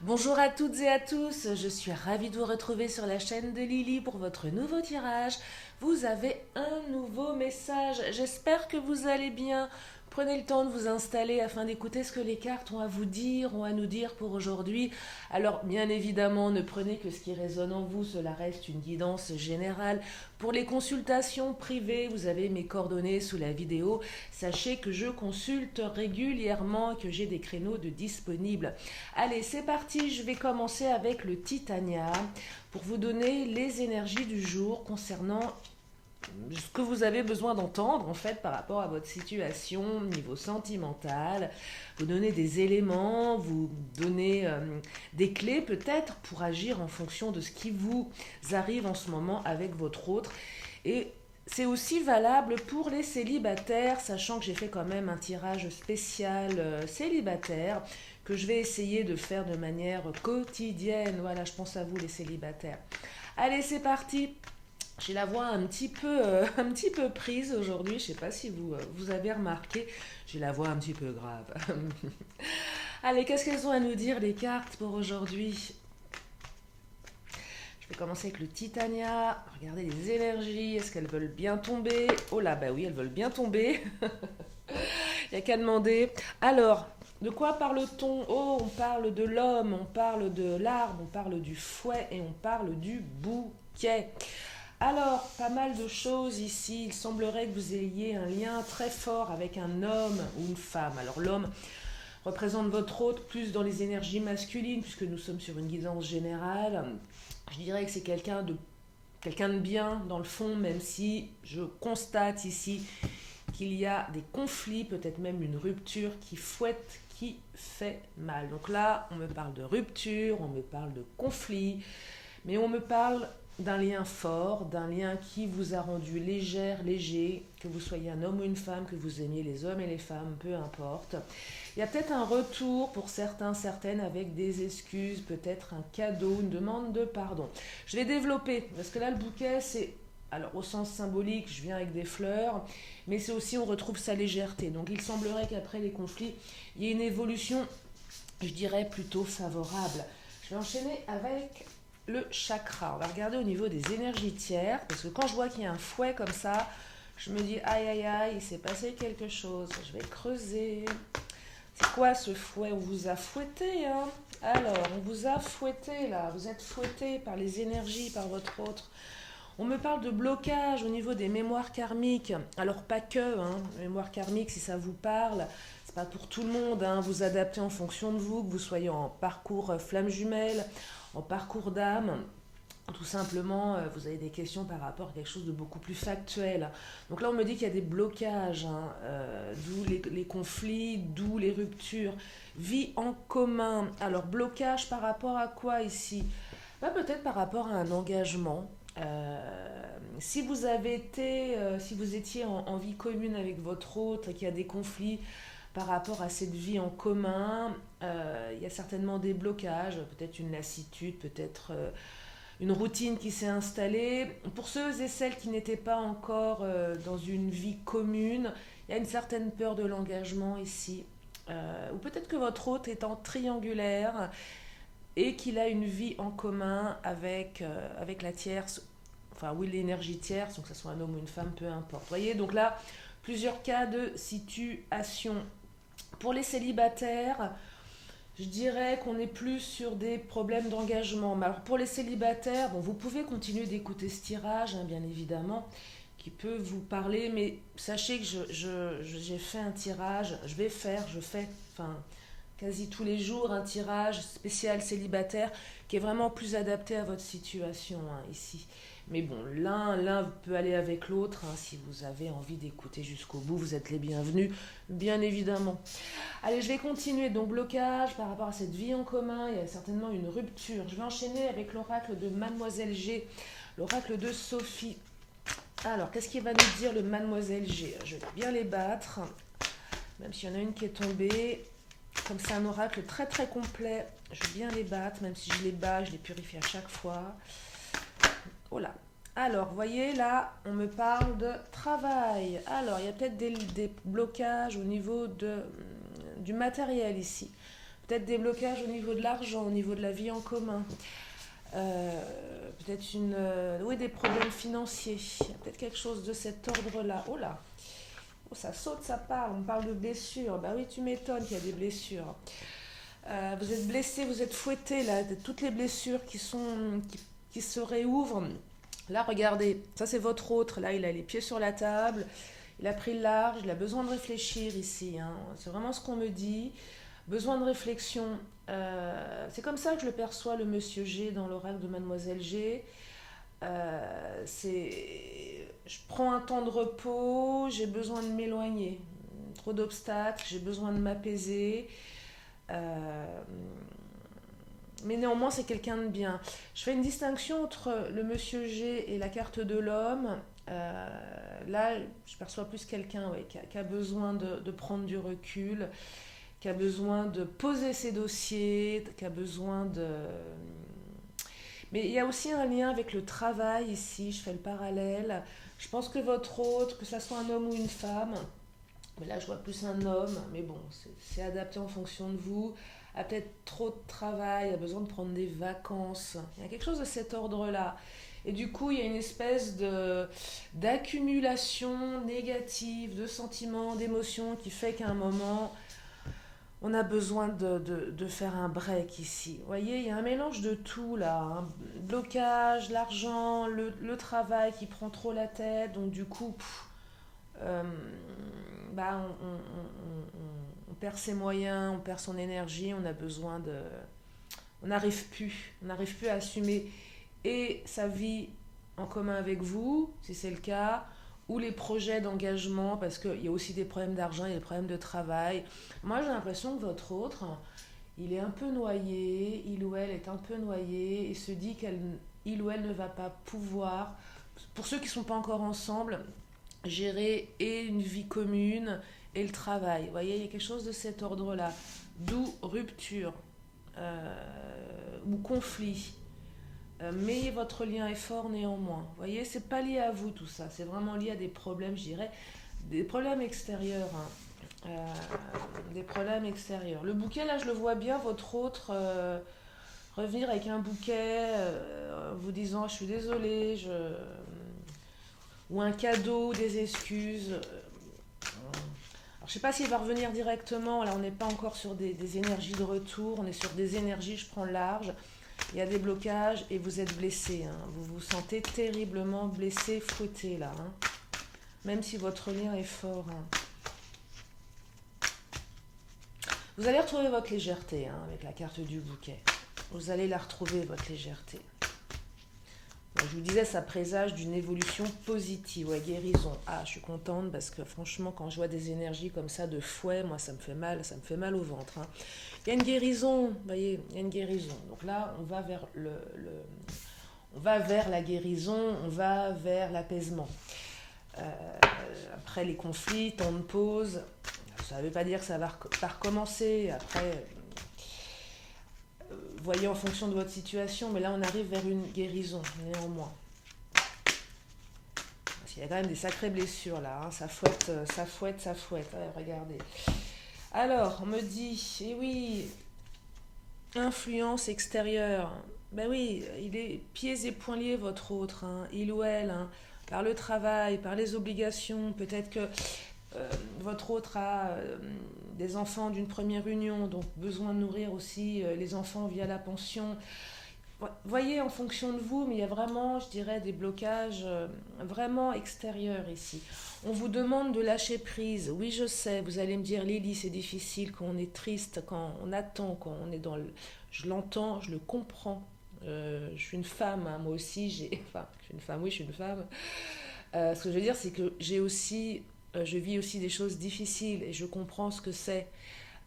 Bonjour à toutes et à tous, je suis ravie de vous retrouver sur la chaîne de Lily pour votre nouveau tirage. Vous avez un nouveau message, j'espère que vous allez bien. Prenez le temps de vous installer afin d'écouter ce que les cartes ont à vous dire, ont à nous dire pour aujourd'hui. Alors bien évidemment, ne prenez que ce qui résonne en vous, cela reste une guidance générale. Pour les consultations privées, vous avez mes coordonnées sous la vidéo. Sachez que je consulte régulièrement et que j'ai des créneaux de disponibles. Allez, c'est parti, je vais commencer avec le Titania pour vous donner les énergies du jour concernant ce que vous avez besoin d'entendre en fait par rapport à votre situation niveau sentimental, vous donner des éléments, vous donner des clés peut-être pour agir en fonction de ce qui vous arrive en ce moment avec votre autre. Et c'est aussi valable pour les célibataires, sachant que j'ai fait quand même un tirage spécial célibataire que je vais essayer de faire de manière quotidienne. Voilà, je pense à vous les célibataires. Allez, c'est parti. J'ai la voix un petit peu prise aujourd'hui. Je ne sais pas si vous avez remarqué. J'ai la voix un petit peu grave. Allez, qu'est-ce qu'elles ont à nous dire les cartes pour aujourd'hui? Je vais commencer avec le Titania. Regardez les énergies. Est-ce qu'elles veulent bien tomber? Oh là, bah oui, elles veulent bien tomber. Il n'y a qu'à demander. Alors, de quoi parle-t-on? Oh, on parle de l'homme, on parle de l'arbre, on parle du fouet et on parle du bouquet. Alors, pas mal de choses ici. Il semblerait que vous ayez un lien très fort avec un homme ou une femme. Alors, l'homme représente votre hôte plus dans les énergies masculines, puisque nous sommes sur une guidance générale. Je dirais que c'est quelqu'un de bien dans le fond, même si je constate ici qu'il y a des conflits, peut-être même une rupture qui fouette, qui fait mal. Donc là, on me parle de rupture, on me parle de conflit, mais on me parle d'un lien fort, d'un lien qui vous a rendu légère, léger, que vous soyez un homme ou une femme, que vous aimiez les hommes et les femmes, peu importe. Il y a peut-être un retour pour certains, certaines avec des excuses, peut-être un cadeau, une demande de pardon. Je vais développer, parce que là le bouquet c'est, alors au sens symbolique, je viens avec des fleurs, mais c'est aussi on retrouve sa légèreté. Donc il semblerait qu'après les conflits, il y ait une évolution, je dirais plutôt favorable. Je vais enchaîner avec le chakra. On va regarder au niveau des énergies tiers, parce que quand je vois qu'il y a un fouet comme ça, je me dis aïe aïe aïe, il s'est passé quelque chose. Je vais creuser. C'est quoi ce fouet? On vous a fouetté, hein? Alors, on vous a fouetté là. Vous êtes fouetté par les énergies, par votre autre. On me parle de blocage au niveau des mémoires karmiques. Alors pas que, hein, mémoire karmique si ça vous parle, c'est pas pour tout le monde, hein, vous adaptez en fonction de vous, que vous soyez en parcours flamme jumelle, en parcours d'âme, tout simplement, vous avez des questions par rapport à quelque chose de beaucoup plus factuel. Donc là, on me dit qu'il y a des blocages, hein, d'où les conflits, d'où les ruptures. Vie en commun. Alors, blocage par rapport à quoi ici? Bah, peut-être par rapport à un engagement. Si vous avez été, si vous étiez en vie commune avec votre autre et qu'il y a des conflits par rapport à cette vie en commun, il y a certainement des blocages, peut-être une lassitude, peut-être une routine qui s'est installée. Pour ceux et celles qui n'étaient pas encore dans une vie commune, il y a une certaine peur de l'engagement ici. Ou peut-être que votre hôte est en triangulaire et qu'il a une vie en commun avec la tierce, enfin oui l'énergie tierce, donc que ce soit un homme ou une femme, peu importe. Vous voyez, donc là, plusieurs cas de situation. Pour les célibataires, je dirais qu'on est plus sur des problèmes d'engagement. Mais alors pour les célibataires, bon, vous pouvez continuer d'écouter ce tirage, hein, bien évidemment, qui peut vous parler, mais sachez que j'ai fait un tirage, je fais, enfin, quasi tous les jours un tirage spécial célibataire qui est vraiment plus adapté à votre situation, hein, ici. Mais bon, l'un peut aller avec l'autre, hein, si vous avez envie d'écouter jusqu'au bout, vous êtes les bienvenus, bien évidemment. Allez, je vais continuer. Donc, blocage par rapport à cette vie en commun, il y a certainement une rupture. Je vais enchaîner avec l'oracle de Mademoiselle G, l'oracle de Sophie. Alors, qu'est-ce qu'il va nous dire le Mademoiselle G? Je vais bien les battre, même s'il y en a une qui est tombée. Comme c'est un oracle très très complet, je vais bien les battre, même si je les bats, je les purifie à chaque fois. Oh là. Alors, vous voyez, là, on me parle de travail. Alors, il y a peut-être des blocages au niveau du matériel ici. Peut-être des blocages au niveau de l'argent, au niveau de la vie en commun. Peut-être oui, des problèmes financiers. Il y a peut-être quelque chose de cet ordre-là. Oh là, oh, ça saute, ça parle. On parle de blessures. Bah oui, tu m'étonnes qu'il y a des blessures. Vous êtes blessé, vous êtes fouetté là. Toutes les blessures qui se réouvrent. Là, regardez, ça c'est votre autre. Là, il a les pieds sur la table. Il a pris le large. Il a besoin de réfléchir ici. Hein. C'est vraiment ce qu'on me dit. Besoin de réflexion. C'est comme ça que je le perçois, le monsieur G, dans l'oracle de Mademoiselle G. Je prends un temps de repos, j'ai besoin de m'éloigner. Trop d'obstacles, j'ai besoin de m'apaiser. Mais néanmoins, c'est quelqu'un de bien. Je fais une distinction entre le monsieur G et la carte de l'homme. Là, je perçois plus quelqu'un qui a besoin de prendre du recul, qui a besoin de poser ses dossiers, qui a besoin de... Mais il y a aussi un lien avec le travail ici, je fais le parallèle. Je pense que votre autre, que ce soit un homme ou une femme, mais là je vois plus un homme, mais bon, c'est adapté en fonction de vous, a peut-être trop de travail, a besoin de prendre des vacances. Il y a quelque chose de cet ordre-là. Et du coup, il y a une espèce d'accumulation négative de sentiments, d'émotions qui fait qu'à un moment, on a besoin de faire un break ici. Vous voyez, il y a un mélange de tout là. Un blocage, l'argent, le travail qui prend trop la tête. Donc du coup, on perd ses moyens, on perd son énergie, on a besoin de... On n'arrive plus à assumer et sa vie en commun avec vous, si c'est le cas, ou les projets d'engagement, parce qu'il y a aussi des problèmes d'argent, il y a des problèmes de travail. Moi, j'ai l'impression que votre autre, il est un peu noyé, il ou elle est un peu noyé, et se dit qu'il ou elle ne va pas pouvoir, pour ceux qui ne sont pas encore ensemble, gérer et une vie commune et le travail. Vous voyez, il y a quelque chose de cet ordre-là, d'où rupture ou conflit. Mais votre lien est fort néanmoins. Vous voyez, c'est pas lié à vous tout ça, c'est vraiment lié à des problèmes, je dirais, des problèmes extérieurs. Des problèmes extérieurs. Le bouquet, là, je le vois bien, votre autre, revenir avec un bouquet, vous disant, je suis désolée, ou un cadeau, des excuses. Alors, je sais pas s'il va revenir directement, là, on n'est pas encore sur des énergies de retour, on est sur des énergies, je prends le large. Il y a des blocages et vous êtes blessé. Hein. Vous vous sentez terriblement blessé, fouetté là. Hein. Même si votre lien est fort. Hein. Vous allez retrouver votre légèreté avec la carte du bouquet. Vous allez la retrouver, votre légèreté. Bon, je vous disais, ça présage d'une évolution positive, guérison. Ah, je suis contente parce que franchement, quand je vois des énergies comme ça de fouet, moi, ça me fait mal au ventre. Hein. Il y a une guérison, vous voyez, il y a une guérison. Donc là, on va vers on va vers la guérison, on va vers l'apaisement. Après les conflits, temps de pause, ça ne veut pas dire que ça va recommencer. Après, voyez en fonction de votre situation, mais là, on arrive vers une guérison, néanmoins. Parce qu'il y a quand même des sacrées blessures là, hein. Ça fouette. Ouais, regardez. Alors, on me dit, eh oui, influence extérieure. Ben oui, il est pieds et poings liés, votre autre, hein, il ou elle, hein, par le travail, par les obligations. Peut-être que votre autre a des enfants d'une première union, donc besoin de nourrir aussi les enfants via la pension. Voyez en fonction de vous, mais il y a vraiment, je dirais, des blocages vraiment extérieurs ici. On vous demande de lâcher prise. Oui, je sais, vous allez me dire, Lily, c'est difficile quand on est triste, quand on attend, quand on est dans le... Je l'entends, je le comprends. Je suis une femme, hein, moi aussi, je suis une femme, oui, je suis une femme. Ce que je veux dire, c'est que je vis aussi des choses difficiles et je comprends ce que c'est.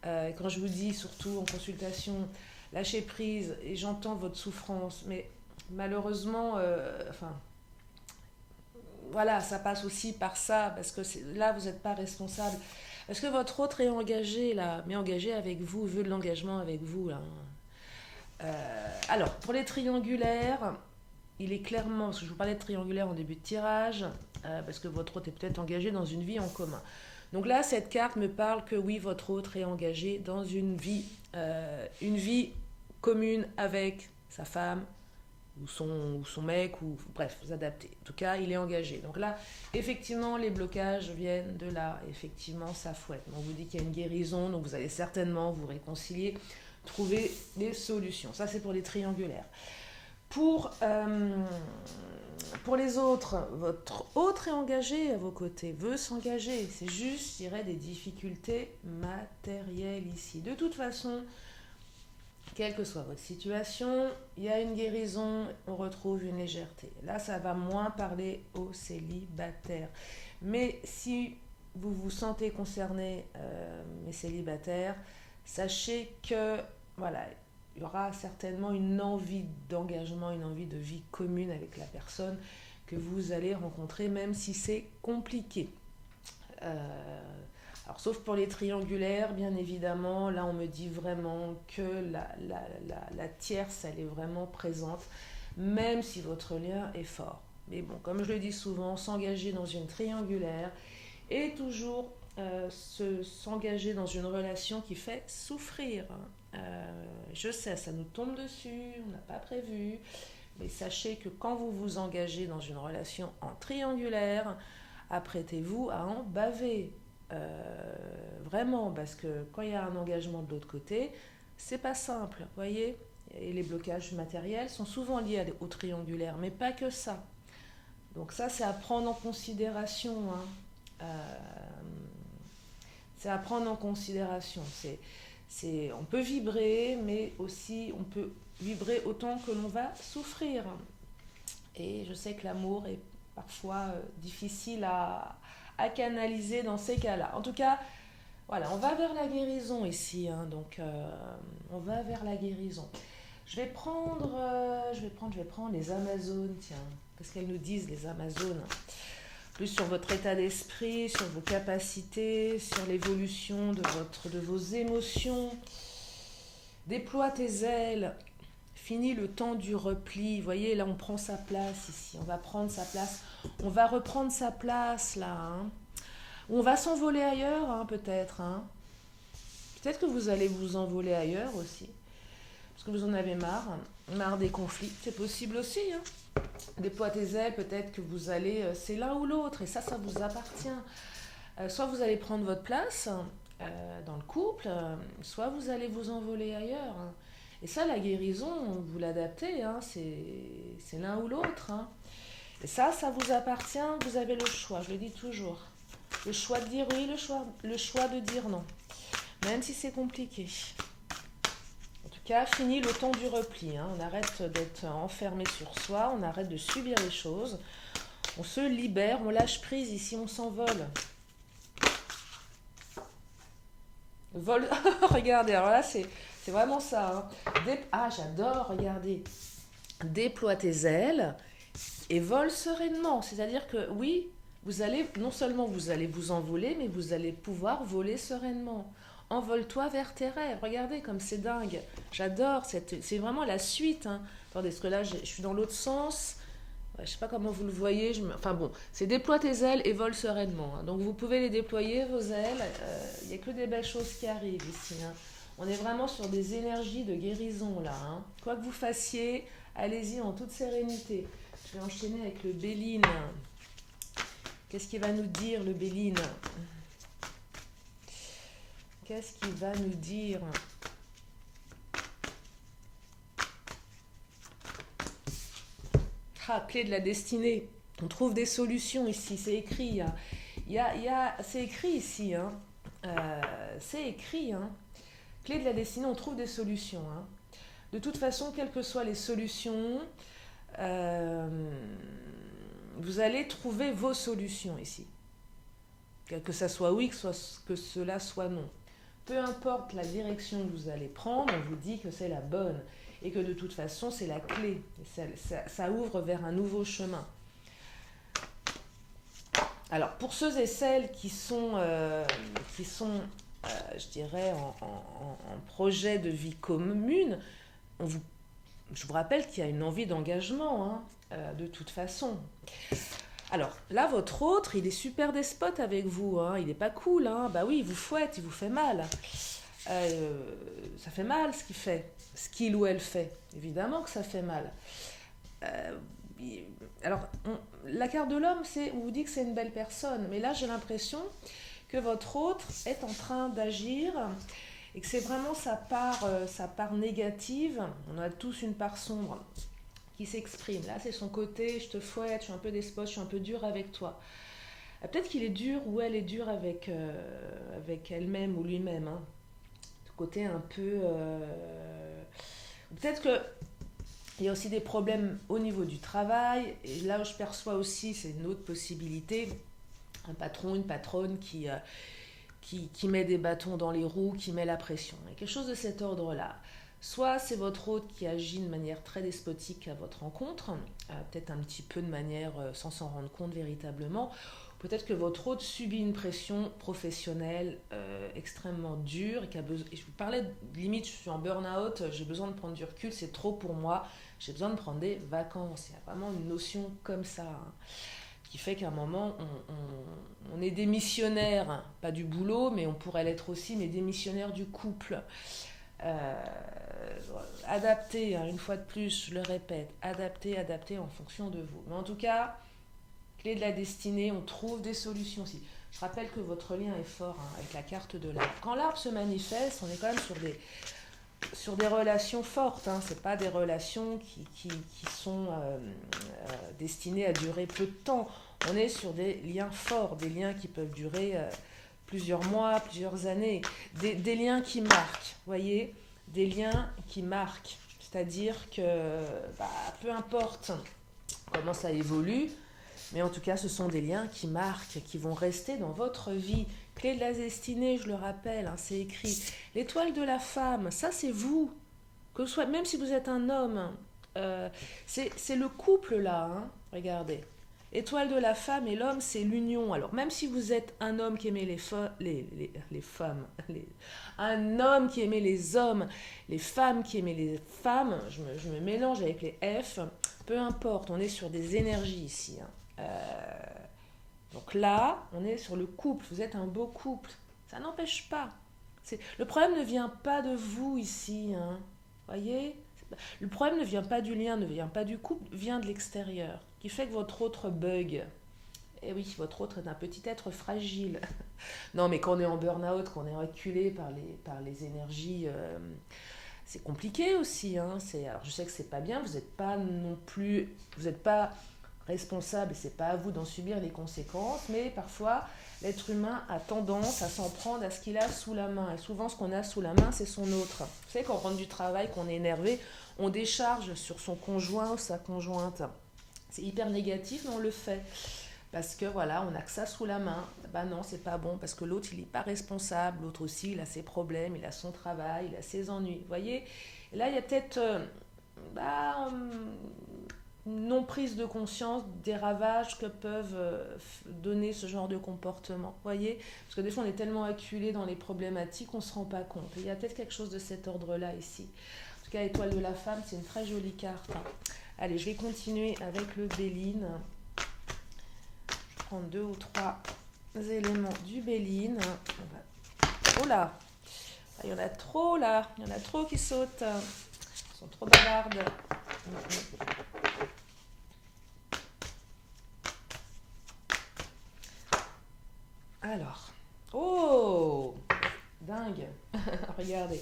Quand je vous dis, surtout en consultation, lâcher prise, et j'entends votre souffrance, mais malheureusement, voilà, ça passe aussi par ça, parce que là, vous n'êtes pas responsable. Parce que votre autre est engagé, là, mais engagé avec vous, veut de l'engagement avec vous, là. Alors, pour les triangulaires, il est clairement, parce que je vous parlais de triangulaire en début de tirage, parce que votre autre est peut-être engagé dans une vie en commun. Donc là, cette carte me parle que oui, votre autre est engagé dans une vie commune avec sa femme ou son mec, ou bref, vous adaptez. En tout cas, il est engagé. Donc là, effectivement, les blocages viennent de là. Effectivement, ça fouette. On vous dit qu'il y a une guérison, donc vous allez certainement vous réconcilier, trouver des solutions. Ça, c'est pour les triangulaires. Pour les autres, votre autre est engagé à vos côtés, veut s'engager. C'est juste, je dirais, des difficultés matérielles ici. De toute façon, quelle que soit votre situation, il y a une guérison, on retrouve une légèreté. Là, ça va moins parler aux célibataires. Mais si vous vous sentez concerné, mes célibataires, sachez que, voilà, il y aura certainement une envie d'engagement, une envie de vie commune avec la personne que vous allez rencontrer, même si c'est compliqué. Alors, sauf pour les triangulaires, bien évidemment, là on me dit vraiment que la tierce, elle est vraiment présente, même si votre lien est fort. Mais bon, comme je le dis souvent, s'engager dans une triangulaire et toujours s'engager dans une relation qui fait souffrir. Je sais, ça nous tombe dessus, on n'a pas prévu, mais sachez que quand vous vous engagez dans une relation en triangulaire, apprêtez-vous à en baver. Vraiment, parce que quand il y a un engagement de l'autre côté, c'est pas simple, voyez. Et les blocages matériels sont souvent liés au triangulaire, mais pas que ça. Donc ça, c'est à prendre en considération. C'est à prendre en considération. On peut vibrer, mais aussi on peut vibrer autant que l'on va souffrir. Et je sais que l'amour est parfois difficile à canaliser dans ces cas-là. En tout cas, voilà, on va vers la guérison ici. Donc, on va vers la guérison. Je vais prendre les Amazones, tiens. Qu'est-ce qu'elles nous disent, les Amazones? Plus sur votre état d'esprit, sur vos capacités, sur l'évolution de vos émotions. Déploie tes ailes. Fini le temps du repli. Vous voyez, là, on prend sa place ici. On va prendre sa place. On va reprendre sa place, là. On va s'envoler ailleurs, peut-être. Peut-être que vous allez vous envoler ailleurs aussi. Parce que vous en avez marre des conflits. C'est possible aussi. Déploie tes ailes, peut-être que vous allez... c'est l'un ou l'autre, et ça vous appartient. Soit vous allez prendre votre place dans le couple, soit vous allez vous envoler ailleurs. Et ça, la guérison, vous l'adaptez, c'est l'un ou l'autre. Et ça vous appartient, vous avez le choix, je le dis toujours. Le choix de dire oui, le choix de dire non. Même si c'est compliqué. En tout cas, fini le temps du repli. On arrête d'être enfermé sur soi, on arrête de subir les choses. On se libère, on lâche prise ici, on s'envole. Vol... Regardez, alors là, c'est vraiment ça. J'adore, regardez. Déploie tes ailes et vole sereinement. C'est-à-dire que oui, vous allez, non seulement vous allez vous envoler, mais vous allez pouvoir voler sereinement. Envole-toi vers tes rêves. Regardez comme c'est dingue. J'adore, c'est vraiment la suite. Attendez, parce que là, je suis dans l'autre sens. Je ne sais pas comment vous le voyez. Enfin bon, c'est déploie tes ailes et vole sereinement. Donc vous pouvez les déployer, vos ailes. Il n'y a que des belles choses qui arrivent ici. On est vraiment sur des énergies de guérison là. Quoi que vous fassiez, allez-y en toute sérénité. Je vais enchaîner avec le Béline. Qu'est-ce qu'il va nous dire, le Béline? Qu'est-ce qu'il va nous dire? Clé de la destinée. On trouve des solutions ici, c'est écrit. C'est écrit ici. C'est écrit. Clé de la destinée, on trouve des solutions. De toute façon, quelles que soient les solutions, vous allez trouver vos solutions ici. Que ça soit oui, que cela soit non. Peu importe la direction que vous allez prendre, on vous dit que c'est la bonne. Et que de toute façon, c'est la clé. Ça ouvre vers un nouveau chemin. Alors, pour ceux et celles qui sont je dirais, en projet de vie commune, je vous rappelle qu'il y a une envie d'engagement, de toute façon. Alors là, votre autre, il est super despote avec vous, hein. Il n'est pas cool, hein. Bah oui, il vous fouette, il vous fait mal. Euh, Ça fait mal ce qu'il fait, ce qu'il ou elle fait. Évidemment que ça fait mal. Euh, alors, la carte de l'homme, on vous dit que c'est une belle personne, mais là, j'ai l'impression que votre autre est en train d'agir et que c'est vraiment sa part négative. On a tous une part sombre qui s'exprime. Là, c'est son côté, je te fouette, je suis un peu despote, je suis un peu dur avec toi. Peut-être qu'il est dur ou elle est dure avec elle-même ou lui-même. Hein. Ce côté un peu... Peut-être que il y a aussi des problèmes au niveau du travail. Et là où je perçois aussi, c'est une autre possibilité, un patron, une patronne qui met des bâtons dans les roues, qui met la pression. Et quelque chose de cet ordre-là. Soit c'est votre hôte qui agit de manière très despotique à votre rencontre, peut-être un petit peu de manière sans s'en rendre compte véritablement. Peut-être que votre hôte subit une pression professionnelle extrêmement dure et qui a besoin. Et je vous parlais de limite, je suis en burn-out, j'ai besoin de prendre du recul, c'est trop pour moi, j'ai besoin de prendre des vacances. Il y a vraiment une notion comme ça, hein, qui fait qu'à un moment, on est démissionnaire, hein, pas du boulot, mais on pourrait l'être aussi, mais démissionnaire du couple. Euh, Adapter, hein, une fois de plus, je le répète, adapter en fonction de vous. Mais en tout cas, clé de la destinée, on trouve des solutions aussi. Je rappelle que votre lien est fort, hein, avec la carte de l'arbre. Quand l'arbre se manifeste, on est quand même sur des relations fortes. Hein. Ce pas des relations qui sont destinées à durer peu de temps. On est sur des liens forts, des liens qui peuvent durer plusieurs mois, plusieurs années. Des liens qui marquent, voyez, des liens qui marquent. C'est-à-dire que peu importe comment ça évolue, mais en tout cas, ce sont des liens qui marquent, qui vont rester dans votre vie. Clé de la destinée, je le rappelle, hein, c'est écrit. L'étoile de la femme, ça c'est vous. Que ce soit, même si vous êtes un homme, c'est le couple là, hein, regardez. Étoile de la femme et l'homme, c'est l'union. Alors, même si vous êtes un homme qui aimait les femmes, un homme qui aimait les hommes, les femmes qui aimaient les femmes, je me mélange avec les F, peu importe, on est sur des énergies ici. Hein. Donc là, on est sur le couple, vous êtes un beau couple. Ça n'empêche pas. Le problème ne vient pas de vous ici. Hein. Voyez, le problème ne vient pas du lien, ne vient pas du couple, vient de l'extérieur, qui fait que votre autre bug. Et oui, votre autre est un petit être fragile. Non, mais quand on est en burn-out, quand on est reculé par les énergies, c'est compliqué aussi. Hein. Alors, je sais que c'est pas bien, vous n'êtes pas non plus, vous n'êtes pas responsable, et c'est pas à vous d'en subir les conséquences, mais parfois, l'être humain a tendance à s'en prendre à ce qu'il a sous la main. Et souvent, ce qu'on a sous la main, c'est son autre. Vous savez, quand on rentre du travail, qu'on est énervé, on décharge sur son conjoint ou sa conjointe. C'est hyper négatif, mais on le fait. Parce que voilà, on a que ça sous la main. Ben non, c'est pas bon, parce que l'autre, il n'est pas responsable. L'autre aussi, il a ses problèmes, il a son travail, il a ses ennuis. Vous voyez? Et là, il y a peut-être non prise de conscience des ravages que peuvent donner ce genre de comportement. Vous voyez? Parce que des fois, on est tellement acculé dans les problématiques, on ne se rend pas compte. Et il y a peut-être quelque chose de cet ordre-là ici. En tout cas, étoile de la femme, c'est une très jolie carte. Allez, je vais continuer avec le Béline. Prendre 2 ou 3 éléments du Béline. Oh là, il y en a trop là, il y en a trop qui sautent. Ils sont trop bavardes. Alors, oh, dingue. Regardez,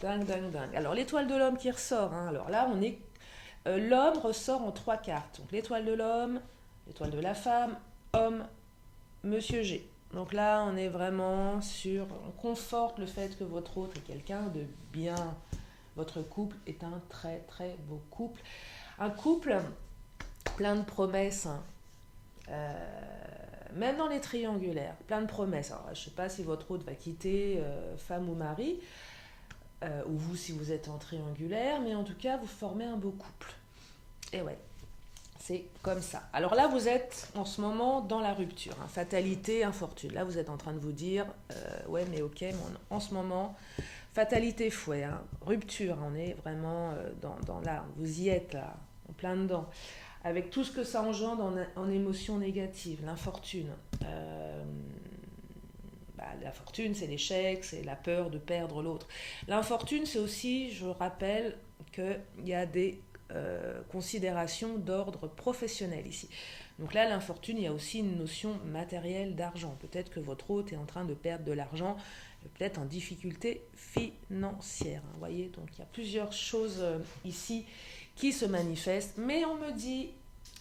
dingue. Alors l'étoile de l'homme qui ressort. Hein. Alors là, on est, l'homme ressort en 3 cartes. Donc l'étoile de l'homme, l'étoile de la femme, homme, Monsieur G. Donc là, on est vraiment sur... On conforte le fait que votre autre est quelqu'un de bien. Votre couple est un très très beau couple. Un couple plein de promesses. Hein. Même dans les triangulaires, plein de promesses. Alors, je ne sais pas si votre autre va quitter femme ou mari, ou vous si vous êtes en triangulaire, mais en tout cas, vous formez un beau couple. Et ouais. C'est comme ça. Alors là, vous êtes en ce moment dans la rupture. Hein, fatalité, infortune. Là, vous êtes en train de vous dire, ouais, mais ok, mais en ce moment, fatalité, fouet. Hein, rupture, on est vraiment dans là. Vous y êtes là, en plein dedans. avec tout ce que ça engendre en émotions négatives, l'infortune. La fortune, c'est l'échec, c'est la peur de perdre l'autre. L'infortune, c'est aussi, je rappelle, qu'il y a des considérations d'ordre professionnel ici. Donc là, l'infortune, il y a aussi une notion matérielle d'argent. Peut-être que votre hôte est en train de perdre de l'argent, peut-être en difficulté financière. Vous voyez, donc il y a plusieurs choses ici qui se manifestent. Mais on me dit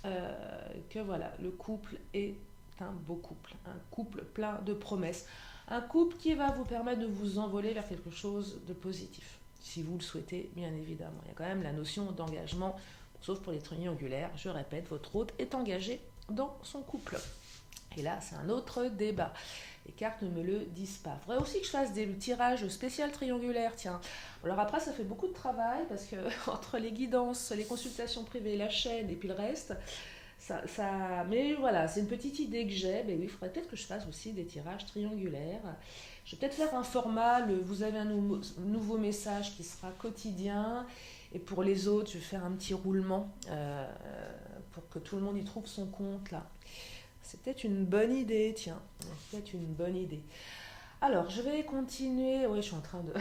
que voilà, le couple est un beau couple, un couple plein de promesses, un couple qui va vous permettre de vous envoler vers quelque chose de positif, si vous le souhaitez, bien évidemment. Il y a quand même la notion d'engagement, sauf pour les triangulaires. Je répète, votre hôte est engagé dans son couple. Et là, c'est un autre débat. Les cartes ne me le disent pas. Il faudrait aussi que je fasse des tirages spécial triangulaires, tiens. Alors après, ça fait beaucoup de travail, parce que entre les guidances, les consultations privées, la chaîne et puis le reste, mais voilà, c'est une petite idée que j'ai. Mais oui, il faudrait peut-être que je fasse aussi des tirages triangulaires. Je vais peut-être faire un format, vous avez un nouveau message qui sera quotidien. Et pour les autres, je vais faire un petit roulement pour que tout le monde y trouve son compte là. C'est peut-être une bonne idée, tiens. C'est peut-être une bonne idée. Alors, je vais continuer. Oui, je suis en train de...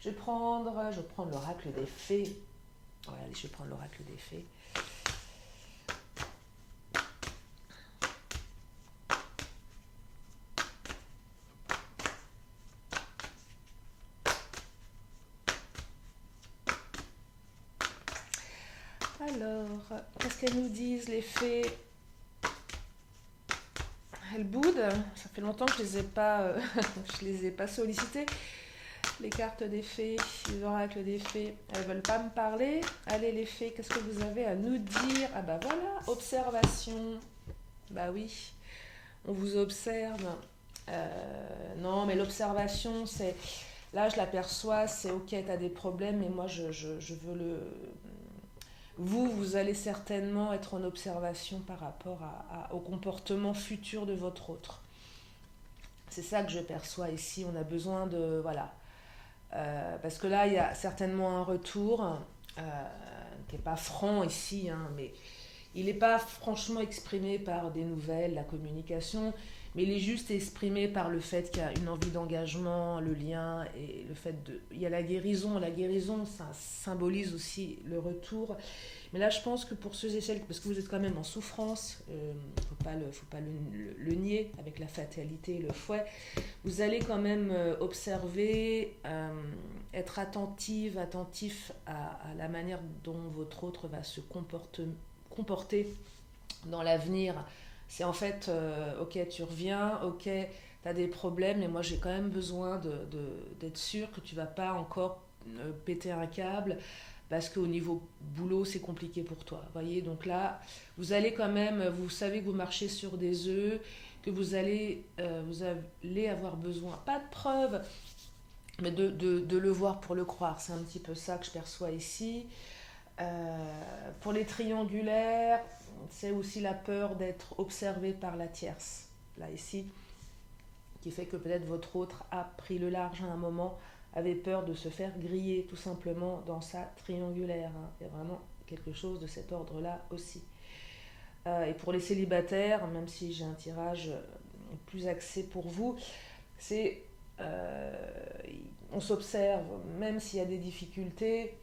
je vais prendre l'oracle des fées. Ouais, allez, je vais prendre l'oracle des fées. Alors, qu'est-ce qu'elles nous disent, les fées? Elles boudent. Ça fait longtemps que je les ai pas sollicitées. Les cartes des fées, les oracles des fées, elles veulent pas me parler. Allez les fées, qu'est-ce que vous avez à nous dire? Ah bah voilà, observation. Bah oui, on vous observe. Non, mais l'observation, c'est... Là, je l'aperçois, c'est ok, t'as des problèmes, mais moi, je veux le... Vous allez certainement être en observation par rapport au comportement futur de votre autre. C'est ça que je perçois ici. On a besoin de... Voilà. Parce que là, il y a certainement un retour qui n'est pas franc ici, hein, mais il n'est pas franchement exprimé par des nouvelles, la communication, mais il est juste exprimé par le fait qu'il y a une envie d'engagement, le lien, et le fait de... Il y a la guérison. La guérison, ça symbolise aussi le retour. Mais là, je pense que pour ceux et celles, parce que vous êtes quand même en souffrance, faut pas le nier, avec la fatalité et le fouet, vous allez quand même observer, être attentif à la manière dont votre autre va se comporter dans l'avenir. C'est en fait, ok, tu reviens, ok, tu as des problèmes, mais moi j'ai quand même besoin d'être sûr que tu vas pas encore péter un câble, parce qu'au niveau boulot, c'est compliqué pour toi. Voyez, donc là, vous allez quand même, vous savez que vous marchez sur des œufs, que vous allez avoir besoin, pas de preuves, mais de le voir pour le croire. C'est un petit peu ça que je perçois ici. Pour les triangulaires, c'est aussi la peur d'être observé par la tierce, là ici, qui fait que peut-être votre autre a pris le large à un moment, avait peur de se faire griller tout simplement dans sa triangulaire. Hein. Il y a vraiment quelque chose de cet ordre-là aussi. Et pour les célibataires, même si j'ai un tirage plus axé pour vous, c'est on s'observe, même s'il y a des difficultés,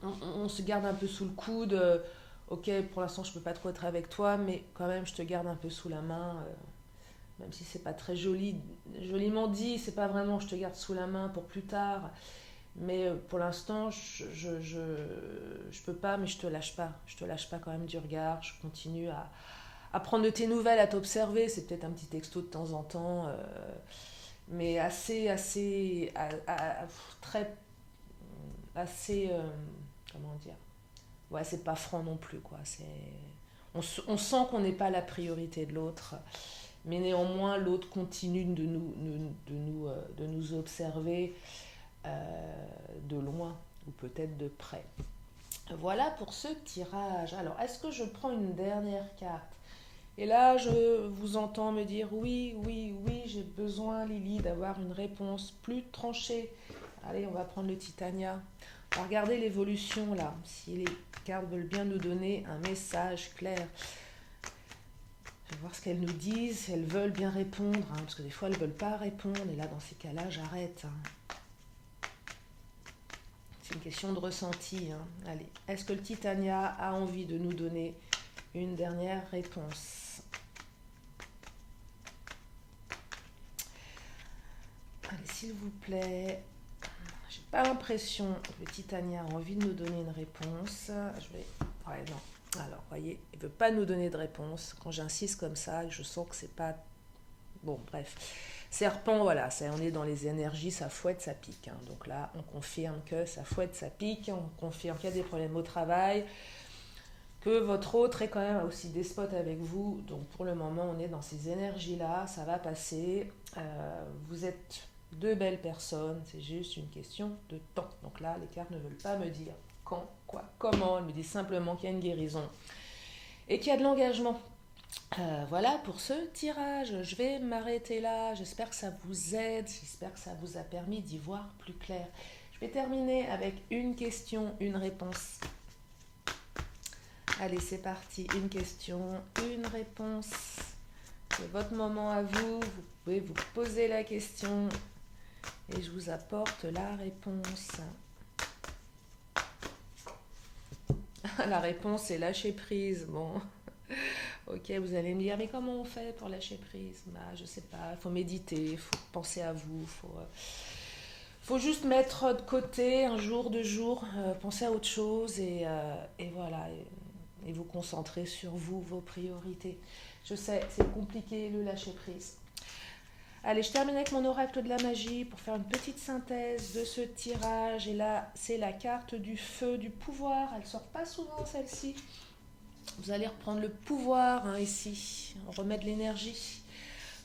on se garde un peu sous le coude. Ok, pour l'instant je peux pas trop être avec toi, mais quand même je te garde un peu sous la main. Même si c'est pas très joliment dit, c'est pas vraiment je te garde sous la main pour plus tard, mais pour l'instant je peux pas, mais je te lâche pas quand même du regard, je continue à prendre de tes nouvelles, à t'observer, c'est peut-être un petit texto de temps en temps, mais comment dire, ouais, c'est pas franc non plus, quoi. On sent qu'on n'est pas la priorité de l'autre, mais néanmoins l'autre continue de nous observer de loin ou peut-être de près. Voilà pour ce tirage. Alors, est-ce que je prends une dernière carte? Et là, je vous entends me dire oui, j'ai besoin, Lily, d'avoir une réponse plus tranchée. Allez, on va prendre le Titania. On va regarder l'évolution là, si les cartes veulent bien nous donner un message clair. Je vais voir ce qu'elles nous disent, si elles veulent bien répondre, hein, parce que des fois elles ne veulent pas répondre, et là dans ces cas-là j'arrête. C'est une question de ressenti. Allez, est-ce que le Titania a envie de nous donner une dernière réponse? Allez, s'il vous plaît. J'ai pas l'impression que le Titania a envie de nous donner une réponse. Je vais... Ouais, non. Alors, voyez, il veut pas nous donner de réponse. Quand j'insiste comme ça, je sens que c'est pas... Bon, bref. Serpent, voilà, on est dans les énergies, ça fouette, ça pique. Donc là, on confirme que ça fouette, ça pique. On confirme qu'il y a des problèmes au travail. Que votre autre est quand même aussi despote avec vous. Donc pour le moment, on est dans ces énergies-là. Ça va passer. Vous êtes... deux belles personnes, c'est juste une question de temps. Donc là, les cartes ne veulent pas me dire quand, quoi, comment. Elles me disent simplement qu'il y a une guérison et qu'il y a de l'engagement. Voilà pour ce tirage. Je vais m'arrêter là. J'espère que ça vous aide. J'espère que ça vous a permis d'y voir plus clair. Je vais terminer avec une question, une réponse. Allez, c'est parti. Une question, une réponse. C'est votre moment à vous. Vous pouvez vous poser la question. Et je vous apporte la réponse. La réponse est lâcher prise. Bon, ok, vous allez me dire, mais comment on fait pour lâcher prise? Je sais pas, il faut méditer, il faut penser à vous, faut juste mettre de côté un jour, 2 jours, penser à autre chose et voilà, et vous concentrer sur vous, vos priorités. Je sais, c'est compliqué le lâcher prise. Allez, je termine avec mon oracle de la magie pour faire une petite synthèse de ce tirage. Et là, c'est la carte du feu, du pouvoir. Elle ne sort pas souvent, celle-ci. Vous allez reprendre le pouvoir ici. On remet de l'énergie.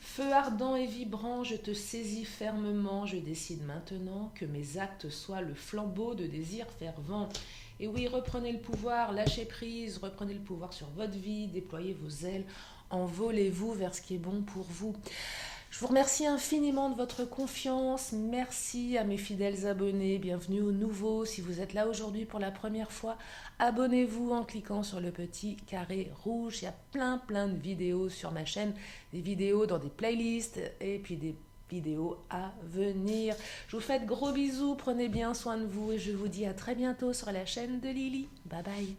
Feu ardent et vibrant, je te saisis fermement. Je décide maintenant que mes actes soient le flambeau de désir fervent. Et oui, reprenez le pouvoir, lâchez prise, reprenez le pouvoir sur votre vie, déployez vos ailes, envolez-vous vers ce qui est bon pour vous. Je vous remercie infiniment de votre confiance. Merci à mes fidèles abonnés. Bienvenue aux nouveaux. Si vous êtes là aujourd'hui pour la première fois, abonnez-vous en cliquant sur le petit carré rouge. Il y a plein de vidéos sur ma chaîne. Des vidéos dans des playlists et puis des vidéos à venir. Je vous fais de gros bisous. Prenez bien soin de vous et je vous dis à très bientôt sur la chaîne de Lily. Bye bye.